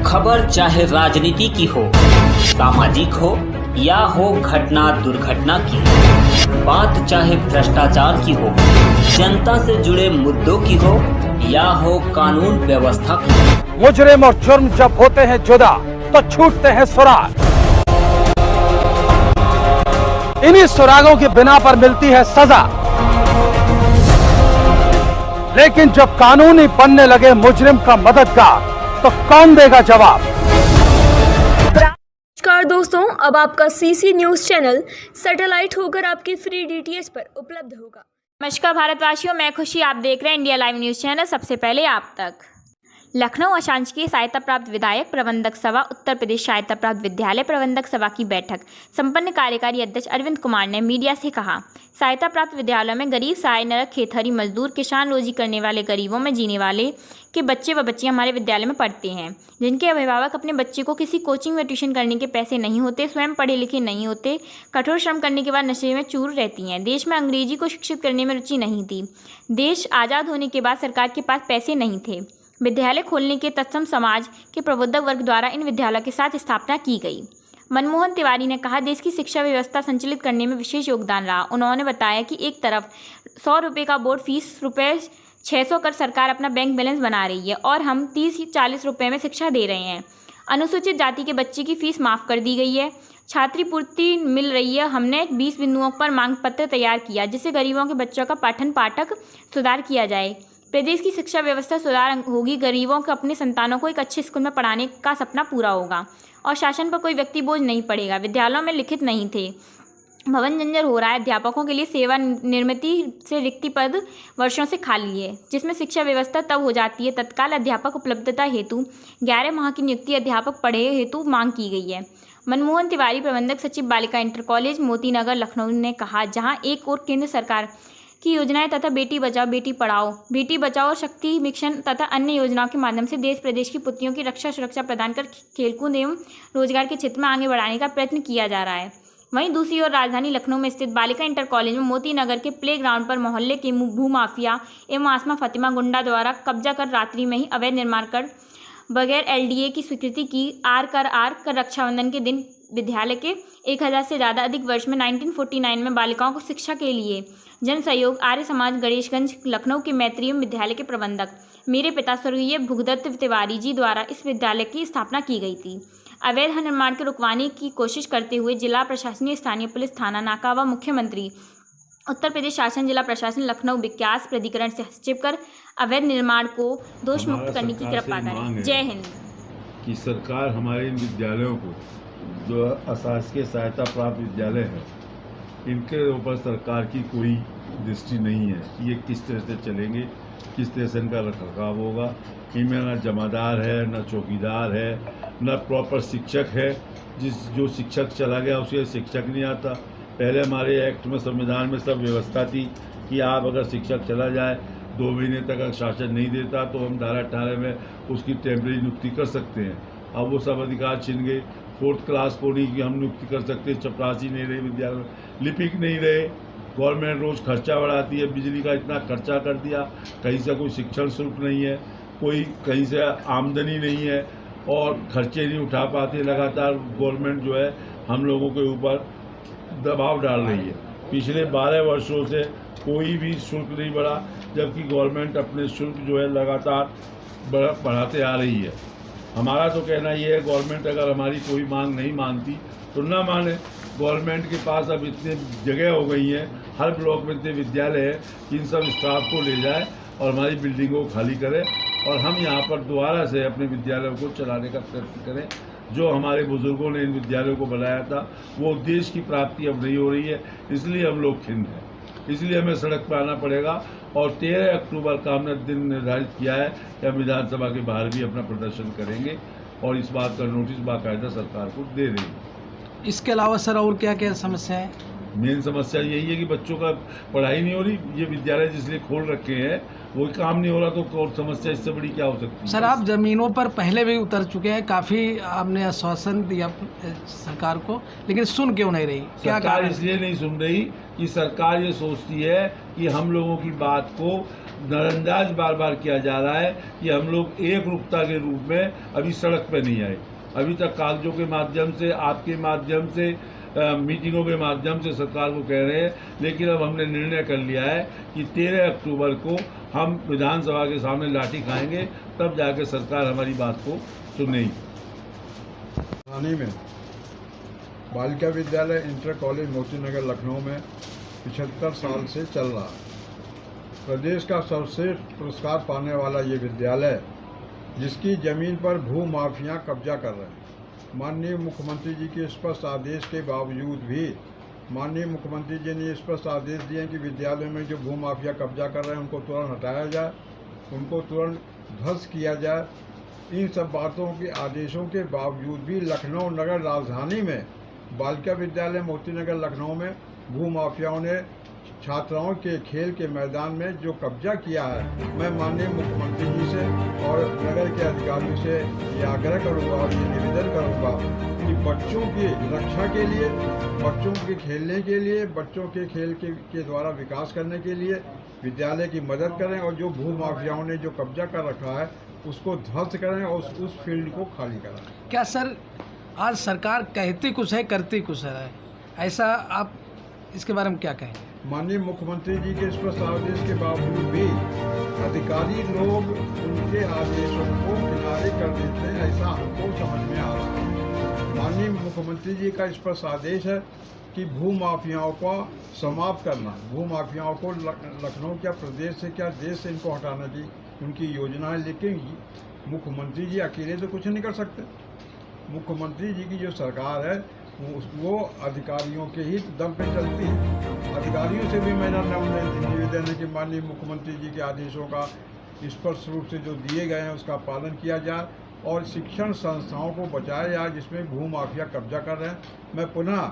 खबर चाहे राजनीति की हो, सामाजिक हो या हो घटना दुर्घटना की, बात चाहे भ्रष्टाचार की हो, जनता से जुड़े मुद्दों की हो या हो कानून व्यवस्था की। मुजरिम और जुर्म जब होते हैं जुदा तो छूटते हैं सुराग। इन्हीं सुरागों की बिना पर मिलती है सजा, लेकिन जब कानूनी बनने लगे मुजरिम का मददगार तो कौन देगा जवाब। नमस्कार दोस्तों, अब आपका सीसी न्यूज चैनल सैटेलाइट होकर आपके फ्री डीटीएच पर उपलब्ध होगा। नमस्कार भारतवासियों, मैं खुशी, आप देख रहे हैं इंडिया लाइव न्यूज चैनल। सबसे पहले आप तक लखनऊ अशासकीय सहायता प्राप्त विधायक प्रबंधक सभा उत्तर प्रदेश सहायता प्राप्त विद्यालय प्रबंधक सभा की बैठक संपन्न कार्यकारी अध्यक्ष अरविंद कुमार ने मीडिया से कहा, सहायता प्राप्त विद्यालयों में गरीब सहाय नरक खेतहरी मजदूर किसान रोजी करने वाले गरीबों में जीने वाले के बच्चे व बच्चियां हमारे विद्यालय में पढ़ते हैं, जिनके अभिभावक अपने बच्चे को किसी कोचिंग में ट्यूशन करने के पैसे नहीं होते, स्वयं पढ़े लिखे नहीं होते, कठोर श्रम करने के बाद नशे में चूर रहती हैं। देश में अंग्रेजी को शिक्षित करने में रुचि नहीं थी। देश आज़ाद होने के बाद सरकार के पास पैसे नहीं थे। विद्यालय खोलने के तत्सम समाज के प्रबुद्धक वर्ग द्वारा इन विद्यालयों के साथ स्थापना की गई। मनमोहन तिवारी ने कहा, देश की शिक्षा व्यवस्था संचालित करने में विशेष योगदान रहा। उन्होंने बताया कि एक तरफ 100 रुपये का बोर्ड फीस रुपये 600 कर सरकार अपना बैंक बैलेंस बना रही है और हम 30-40 रुपये में शिक्षा दे रहे हैं। अनुसूचित जाति के बच्चे की फीस माफ़ कर दी गई है। छात्रवृत्ति मिल रही है। हमने 20 बिंदुओं पर मांग पत्र तैयार किया, जिससे गरीबों के बच्चों का पठन पाठक सुधार किया जाए। प्रदेश की शिक्षा व्यवस्था सुधार होगी, गरीबों को अपने संतानों को एक अच्छे स्कूल में पढ़ाने का सपना पूरा होगा और शासन पर कोई व्यक्ति बोझ नहीं पड़ेगा। विद्यालयों में लिखित नहीं थे, भवन जंजर हो रहा है। अध्यापकों के लिए सेवा निर्मिति से रिक्ति पद वर्षों से खाली है, जिसमें शिक्षा व्यवस्था तब हो जाती है तत्काल अध्यापक उपलब्धता हेतु 11 माह की नियुक्ति अध्यापक पढ़े हेतु मांग की गई है। मनमोहन तिवारी, प्रबंधक सचिव बालिका इंटर कॉलेज मोतीनगर लखनऊ ने कहा, जहां एक और केंद्र सरकार की योजनाएं तथा बेटी बचाओ और शक्ति मिशन तथा अन्य योजनाओं के माध्यम से देश प्रदेश की पुत्रियों की रक्षा सुरक्षा प्रदान कर खेलकूद एवं रोजगार के क्षेत्र में आगे बढ़ाने का प्रयत्न किया जा रहा है। वहीं दूसरी ओर राजधानी लखनऊ में स्थित बालिका इंटर कॉलेज में मोतीनगर के प्ले ग्राउंड पर मोहल्ले के भूमाफिया एवं आसमा फतिमा गुंडा द्वारा कब्जा कर रात्रि में ही अवैध निर्माण कर बगैर LDA की स्वीकृति की आर कर रक्षाबंधन के दिन विद्यालय के 1000 से ज़्यादा अधिक वर्ष में 1949 में बालिकाओं को शिक्षा के लिए जन सहयोग आर्य समाज गणेशगंज लखनऊ के मैत्रिय विद्यालय के प्रबंधक मेरे पिता स्वर्गीय भुगदत्त तिवारी जी द्वारा इस विद्यालय की स्थापना की गई थी। अवैध निर्माण को रुकवाने की कोशिश करते हुए जिला प्रशासन, स्थानीय पुलिस थाना नाका व मुख्यमंत्री उत्तर प्रदेश शासन, जिला प्रशासन लखनऊ विकास प्राधिकरण से हस्तक्षेप कर अवैध निर्माण को दोष मुक्त करने की कृपा करें। जय हिंद। कि सरकार हमारे इन विद्यालयों को, जो अशासकीय सहायता प्राप्त विद्यालय है, इनके ऊपर सरकार की कोई दृष्टि नहीं है कि ये किस तरह से चलेंगे, किस तरह से इनका रखरखाव होगा। इनमें न जमादार है, न चौकीदार है, न प्रॉपर शिक्षक है। जो शिक्षक चला गया उसे शिक्षक नहीं आता। पहले हमारे एक्ट में, संविधान में सब व्यवस्था थी कि आप अगर शिक्षक चला जाए 2 महीने तक अगर शासन नहीं देता तो हम धारा 18 में उसकी टेम्परेरी नियुक्ति कर सकते हैं। अब वो सब अधिकार छिन गए। 4th क्लास को नहीं कि हम नियुक्ति कर सकते, चपरासी नहीं रहे विद्यालय, लिपिक नहीं रहे। गवर्नमेंट रोज़ खर्चा बढ़ाती है, बिजली का इतना खर्चा कर दिया, कहीं से कोई शिक्षण शुल्क नहीं है, कोई कहीं से आमदनी नहीं है और खर्चे नहीं उठा पाते। लगातार गवर्नमेंट जो है हम लोगों के ऊपर दबाव डाल रही है। पिछले 12 वर्षों से कोई भी शुल्क नहीं बढ़ा, जबकि गवर्नमेंट अपने शुल्क जो है लगातार बढ़ाते आ रही है। हमारा तो कहना ये है, गवर्नमेंट अगर हमारी कोई मांग नहीं मानती तो ना माने। गवर्नमेंट के पास अब इतनी जगह हो गई है, हर ब्लॉक में इतने विद्यालय है कि इन सब स्टाफ को ले जाए और हमारी बिल्डिंगों को खाली करे और हम यहाँ पर दोबारा से अपने विद्यालयों को चलाने का प्रयत्न करें। जो हमारे बुजुर्गों ने इन विद्यालयों को बनाया था, वो उद्देश्य की प्राप्ति अब नहीं हो रही है, इसलिए हम लोग खिन्न हैं। इसलिए हमें सड़क पर आना पड़ेगा और 13 अक्टूबर का हमने दिन निर्धारित किया है कि हम विधानसभा के बाहर भी अपना प्रदर्शन करेंगे और इस बात का नोटिस बाकायदा सरकार को दे देंगे। इसके अलावा सर और क्या क्या समस्या है? मेन समस्या यही है कि बच्चों का पढ़ाई नहीं हो रही। ये विद्यालय जिसलिए खोल रखे हैं वो काम नहीं हो रहा, तो और समस्या इससे बड़ी क्या हो सकती है? सर, आप ज़मीनों पर पहले भी उतर चुके हैं, काफ़ी आपने आश्वासन दिया सरकार को, लेकिन सुन क्यों नहीं रही? क्या सरकार इसलिए नहीं सुन रही कि सरकार ये सोचती है कि हम लोगों की बात को नजरअंदाज बार बार किया जा रहा है कि हम लोग एकरूपता के रूप में अभी सड़क पर नहीं आए। अभी तक कागजों के माध्यम से, आपके माध्यम से, मीटिंगों के माध्यम से सरकार को कह रहे हैं, लेकिन अब हमने निर्णय कर लिया है कि 13 अक्टूबर को हम विधानसभा के सामने लाठी खाएंगे, तब जाकर सरकार हमारी बात को सुनेगी। राजधानी में बालिका विद्यालय इंटर कॉलेज मोतीनगर लखनऊ में 75 साल से चल रहा है। प्रदेश का सर्वश्रेष्ठ पुरस्कार पाने वाला ये विद्यालय, जिसकी जमीन पर भू माफिया कब्जा कर रहे हैं, माननीय मुख्यमंत्री जी के स्पष्ट आदेश के बावजूद भी माननीय मुख्यमंत्री जी ने स्पष्ट आदेश दिए हैं कि विद्यालयों में जो भू माफिया कब्जा कर रहे हैं उनको तुरंत हटाया जाए, उनको तुरंत ध्वस्त किया जाए। इन सब बातों के आदेशों के बावजूद भी लखनऊ नगर राजधानी में बालिका विद्यालय मोतीनगर लखनऊ में भू माफियाओं ने छात्राओं के खेल के मैदान में जो कब्जा किया है, मैं माननीय मुख्यमंत्री जी से और नगर के अधिकारियों से ये आग्रह करूंगा और ये निवेदन करूंगा कि बच्चों की रक्षा के लिए, बच्चों के खेलने के लिए, बच्चों के खेल के द्वारा विकास करने के लिए विद्यालय की मदद करें और जो भू माफियाओं ने जो कब्जा कर रखा है उसको ध्वस्त करें और उस फील्ड को खाली कराएं। क्या सर आज सरकार कहती कुछ है करती कुछ है, ऐसा आप इसके बारे में क्या कहेंगे? माननीय मुख्यमंत्री जी के स्पष्ट आदेश के बावजूद भी अधिकारी लोग उनके आदेशों को किनारे कर देते हैं, ऐसा हमको समझ में आ रहा है। माननीय मुख्यमंत्री जी का स्पष्ट आदेश है कि भू माफियाओं को समाप्त करना, भू माफियाओं को लखनऊ क्या, प्रदेश से क्या, देश से इनको हटाना की उनकी योजना है, लेकिन मुख्यमंत्री जी अकेले तो कुछ नहीं कर सकते। मुख्यमंत्री जी की जो सरकार है वो अधिकारियों के ही दम पे चलती है। अधिकारियों से भी मेरा निवेदन है कि माननीय मुख्यमंत्री जी के आदेशों का स्पष्ट रूप से जो दिए गए हैं उसका पालन किया जाए और शिक्षण संस्थाओं को बचाया जाए जिसमें भू माफिया कब्जा कर रहे हैं। मैं पुनः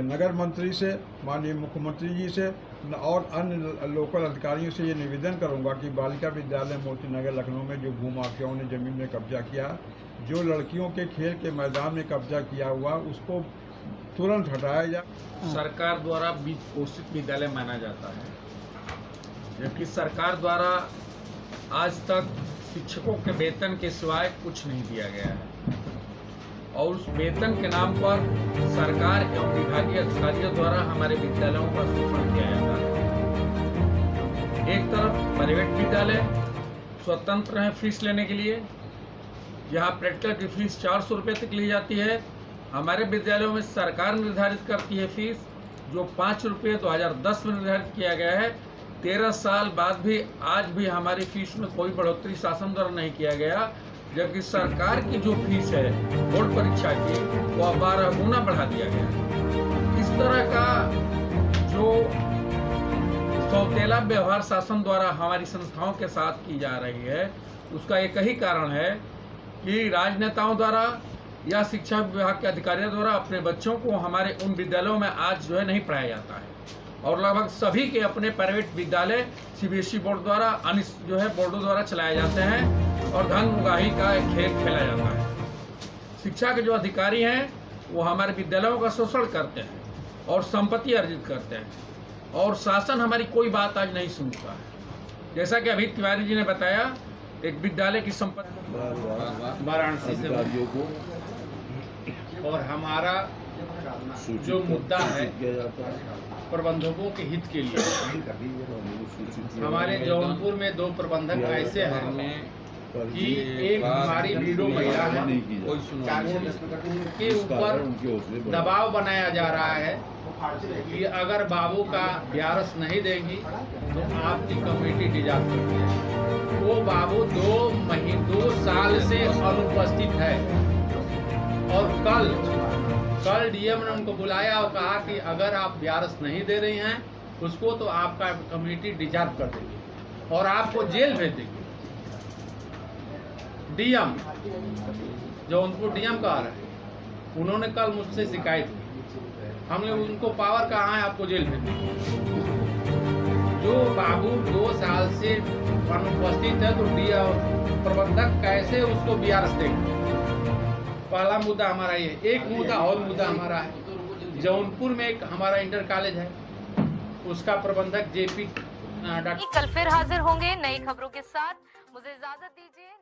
नगर मंत्री से, माननीय मुख्यमंत्री जी से और अन्य लोकल अधिकारियों से ये निवेदन करूंगा कि बालिका विद्यालय मोतीनगर लखनऊ में जो भू माफियाओं ने ज़मीन में कब्जा किया, जो लड़कियों के खेल के मैदान में कब्जा किया हुआ, उसको तुरंत हटाया जाए। सरकार द्वारा बीज पोषित विद्यालय माना जाता है, जबकि सरकार द्वारा आज तक शिक्षकों के वेतन के सिवाय कुछ नहीं दिया गया है और उस वेतन के नाम पर सरकार एवं विभागीय अधिकारियों द्वारा हमारे विद्यालयों का शोषण किया जाता है। एक तरफ प्राइवेट विद्यालय स्वतंत्र हैं फीस लेने के लिए, यहाँ प्रैक्टिकल की फीस 400 रुपये तक ली जाती है। हमारे विद्यालयों में सरकार निर्धारित करती है फीस, जो 5 रुपये 2010 में निर्धारित किया गया है। 13 साल बाद भी आज भी हमारी फीस में कोई बढ़ोतरी शासन द्वारा नहीं किया गया, जबकि सरकार की जो फीस है बोर्ड परीक्षा की वो 12 गुना बढ़ा दिया गया। इस तरह का जो सौतेला व्यवहार शासन द्वारा हमारी संस्थाओं के साथ की जा रही है, उसका एक ही कारण है कि राजनेताओं द्वारा या शिक्षा विभाग के अधिकारियों द्वारा अपने बच्चों को हमारे उन विद्यालयों में आज जो है नहीं पढ़ाया जाता है और लगभग सभी के अपने प्राइवेट विद्यालय सीबीएसई बोर्ड द्वारा अन्य जो है बोर्डों द्वारा चलाए जाते हैं और धन उगाही का एक खेल खेला जाता है। शिक्षा के जो अधिकारी हैं वो हमारे विद्यालयों का शोषण करते हैं और संपत्ति अर्जित करते हैं और शासन हमारी कोई बात आज नहीं सुनता है। जैसा कि अभी तिवारी जी ने बताया, एक विद्यालय की संपत्ति वाराणसी से और हमारा जो मुद्दा है प्रबंधकों के हित के लिए, हमारे जौनपुर में 2 प्रबंधक ऐसे हैं कि एक हमारी वीडो महिला है, उनके ऊपर दबाव बनाया जा रहा है कि अगर बाबू का ब्यारस नहीं देंगी तो आपकी कमेटी डिजाइन करती है। वो बाबू 2 साल से अनुपस्थित है और कल डीएम ने उनको बुलाया और कहा कि अगर आप ब्यारस नहीं दे रही हैं उसको तो आपका कमेटी डिजाइन कर देगी और आपको जेल भेज देगी। डीएम जो उनको डीएम कहा रहे, उन्होंने कल मुझसे शिकायत की, हमने उनको पावर कहा है आपको जेल भेज देंगे। जो बाबू 2 साल से अनुपस्थित है तो प्रबंधक कैसे उसको ब्यारस देंगे? पहला मुद्दा हमारा ये। एक मुद्दा और मुद्दा हमारा है, जौनपुर में एक हमारा इंटर कॉलेज है, उसका प्रबंधक जेपी डॉक्टर कल फिर हाजिर होंगे नई खबरों के साथ। मुझे इजाजत दीजिए।